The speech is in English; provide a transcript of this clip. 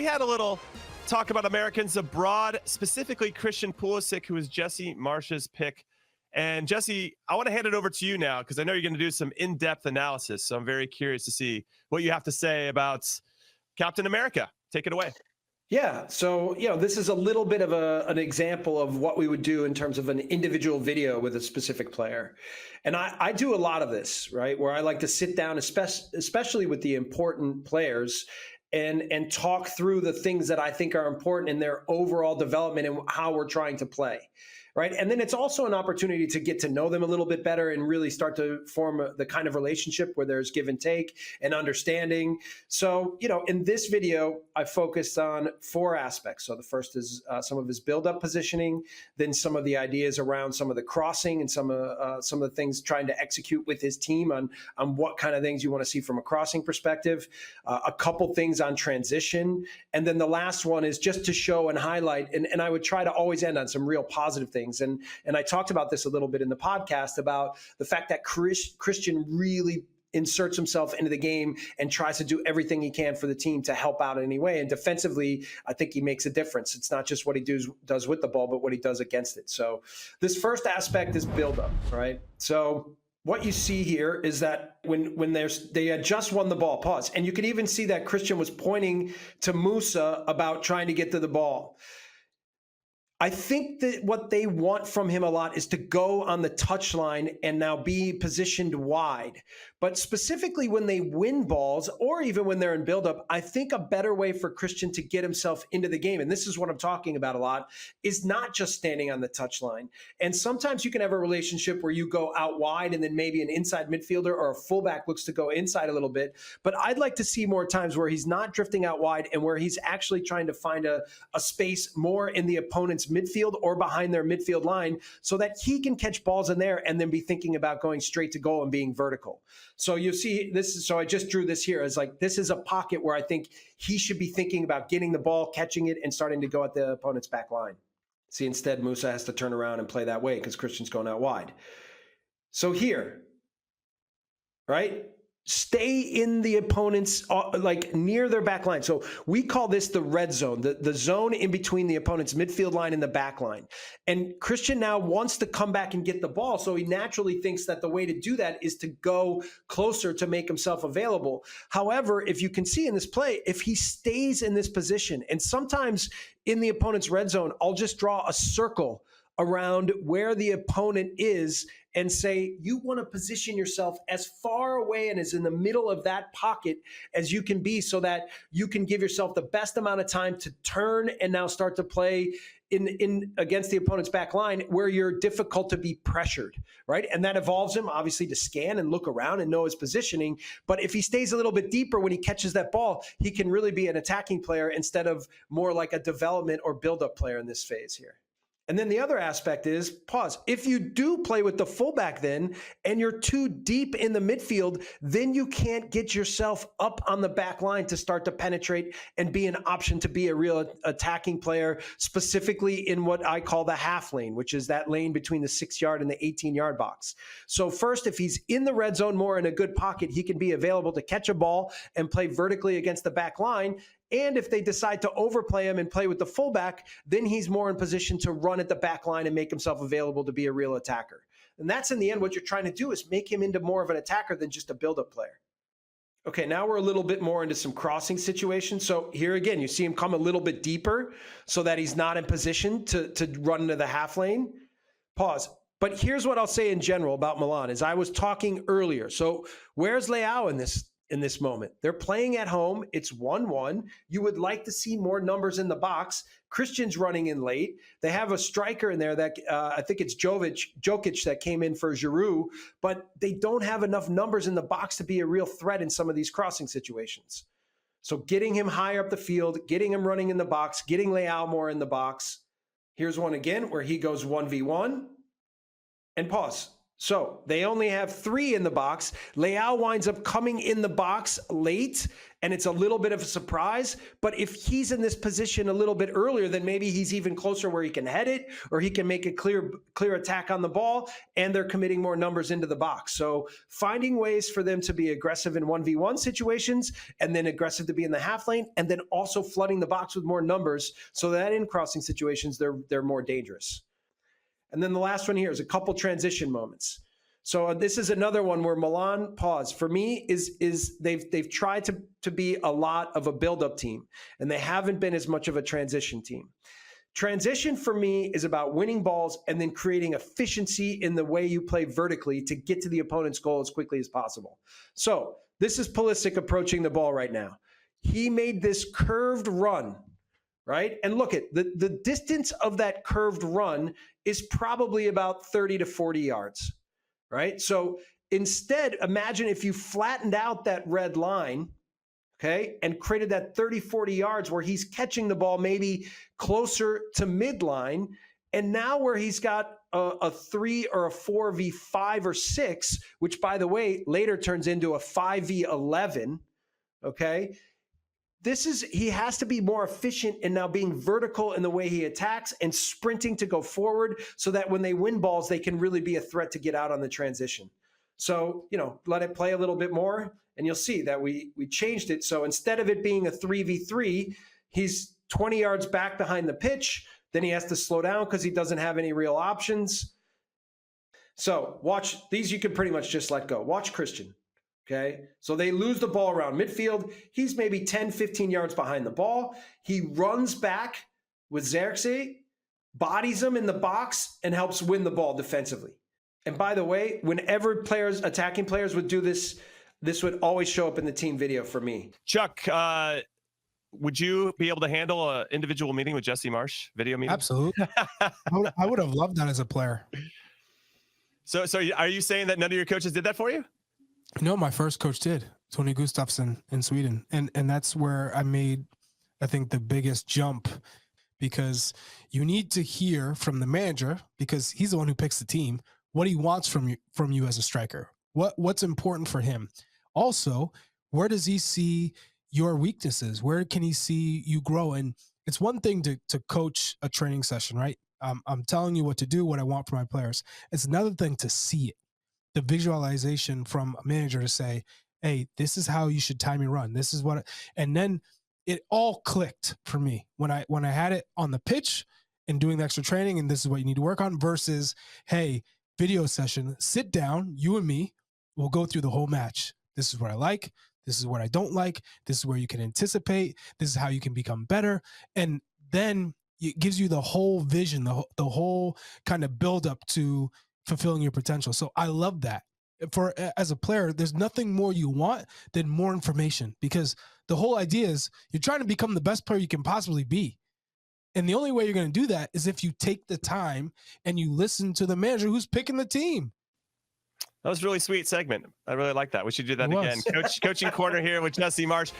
We had a little talk about Americans abroad, specifically Christian Pulisic, who was Jesse Marsch's pick. And Jesse, I want to hand it over to you now because I know you're going to do some in-depth analysis. So I'm very curious to see what you have to say about Captain America. Take it away. Yeah. So, this is a little bit of an example of what we would do in terms of an individual video with a specific player. And I do a lot of this, right, where I like to sit down, especially with the important players, and talk through the things that I think are important in their overall development and how we're trying to play. Right. And then it's also an opportunity to get to know them a little bit better and really start to form the kind of relationship where there's give and take and understanding. So, in this video, I focused on 4 aspects. So the first is some of his build-up positioning, then some of the ideas around some of the crossing and some of the things trying to execute with his team on what kind of things you want to see from a crossing perspective, a couple things on transition. And then the last one is just to show and highlight. And I would try to always end on some real positive things. And I talked about this a little bit in the podcast about the fact that Christian really inserts himself into the game and tries to do everything he can for the team to help out in any way. And defensively, I think he makes a difference. It's not just what he does with the ball, but what he does against it. So this first aspect is build-up, right? So what you see here is that when they had just won the ball, pause. And you can even see that Christian was pointing to Musa about trying to get to the ball. I think that what they want from him a lot is to go on the touchline and now be positioned wide. But specifically when they win balls or even when they're in buildup, I think a better way for Christian to get himself into the game, and this is what I'm talking about a lot, is not just standing on the touchline. And sometimes you can have a relationship where you go out wide and then maybe an inside midfielder or a fullback looks to go inside a little bit. But I'd like to see more times where he's not drifting out wide and where he's actually trying to find a space more in the opponent's midfield or behind their midfield line so that he can catch balls in there and then be thinking about going straight to goal and being vertical. So you see this, so I just drew this here as like, this is a pocket where I think he should be thinking about getting the ball, catching it, and starting to go at the opponent's back line. See, instead Musa has to turn around and play that way because Christian's going out wide. So here, right? Stay in the opponent's, like near their back line. So we call this the red zone, the zone in between the opponent's midfield line and the back line. And Christian now wants to come back and get the ball. So he naturally thinks that the way to do that is to go closer to make himself available. However, if you can see in this play, if he stays in this position, and sometimes in the opponent's red zone, I'll just draw a circle around where the opponent is and say, you want to position yourself as far away and as in the middle of that pocket as you can be so that you can give yourself the best amount of time to turn and now start to play in against the opponent's back line where you're difficult to be pressured, right? And that evolves him obviously to scan and look around and know his positioning. But if he stays a little bit deeper when he catches that ball, he can really be an attacking player instead of more like a development or build-up player in this phase here. And then the other aspect is, pause, if you do play with the fullback then, and you're too deep in the midfield, then you can't get yourself up on the back line to start to penetrate and be an option to be a real attacking player, specifically in what I call the half lane, which is that lane between the 6-yard and the 18-yard box. So first, if he's in the red zone more in a good pocket, he can be available to catch a ball and play vertically against the back line. And if they decide to overplay him and play with the fullback, then he's more in position to run at the back line and make himself available to be a real attacker. And that's in the end what you're trying to do is make him into more of an attacker than just a build-up player. Okay, now we're a little bit more into some crossing situations. So here again, you see him come a little bit deeper so that he's not in position to run into the half lane. Pause. But here's what I'll say in general about Milan is I was talking earlier. So where's Leao in this moment? They're playing at home. It's 1-1. You would like to see more numbers in the box. Christian's running in late. They have a striker in there that I think it's Jokic that came in for Giroud, but they don't have enough numbers in the box to be a real threat in some of these crossing situations. So getting him higher up the field, getting him running in the box, getting Leao more in the box. Here's one again where he goes 1v1 and pause. So they only have 3 in the box. Leao winds up coming in the box late, and it's a little bit of a surprise. But if he's in this position a little bit earlier, then maybe he's even closer where he can head it, or he can make a clear attack on the ball, and they're committing more numbers into the box. So finding ways for them to be aggressive in 1v1 situations, and then aggressive to be in the half lane, and then also flooding the box with more numbers so that in crossing situations, they're more dangerous. And then the last one here is a couple transition moments. So this is another one where Milan, pause, for me is they've tried to be a lot of a build-up team, and they haven't been as much of a transition team. Transition for me is about winning balls and then creating efficiency in the way you play vertically to get to the opponent's goal as quickly as possible. So this is Pulisic approaching the ball right now. He made this curved run, right? And look at the distance of that curved run is probably about 30 to 40 yards, right? So instead, imagine if you flattened out that red line, okay, and created that 30, 40 yards where he's catching the ball maybe closer to midline, and now where he's got a 3 or a 4v5 or 6, which, by the way, later turns into a 5v11, okay? He has to be more efficient in now being vertical in the way he attacks and sprinting to go forward so that when they win balls, they can really be a threat to get out on the transition. So, let it play a little bit more, and you'll see that we changed it. So instead of it being a 3v3, he's 20 yards back behind the pitch. Then he has to slow down because he doesn't have any real options. So watch these. You can pretty much just let go. Watch Christian. Okay, so they lose the ball around midfield. He's maybe 10, 15 yards behind the ball. He runs back with Xerxes, bodies him in the box, and helps win the ball defensively. And by the way, whenever attacking players would do this, this would always show up in the team video for me. Chuck, would you be able to handle an individual meeting with Jesse Marsch, video meeting? Absolutely. I would have loved that as a player. So are you saying that none of your coaches did that for you? No, my first coach did, Tony Gustafsson in Sweden. And that's where I made, I think, the biggest jump, because you need to hear from the manager, because he's the one who picks the team, what he wants from you as a striker, what's important for him. Also, where does he see your weaknesses? Where can he see you grow? And it's one thing to coach a training session, right? I'm telling you what to do, what I want for my players. It's another thing to see it. The visualization from a manager to say, hey, this is how you should time your run. This is what, and then it all clicked for me when I had it on the pitch and doing the extra training, and this is what you need to work on, versus, hey, video session, sit down, you and me, we'll go through the whole match. This is what I like. This is what I don't like. This is where you can anticipate. This is how you can become better. And then it gives you the whole vision, the whole kind of build up to fulfilling your potential. So I love that. As a player, there's nothing more you want than more information, because the whole idea is you're trying to become the best player you can possibly be. And the only way you're going to do that is if you take the time and you listen to the manager who's picking the team. That was a really sweet segment. I really like that. We should do that again. Coaching Corner here with Jesse Marsch.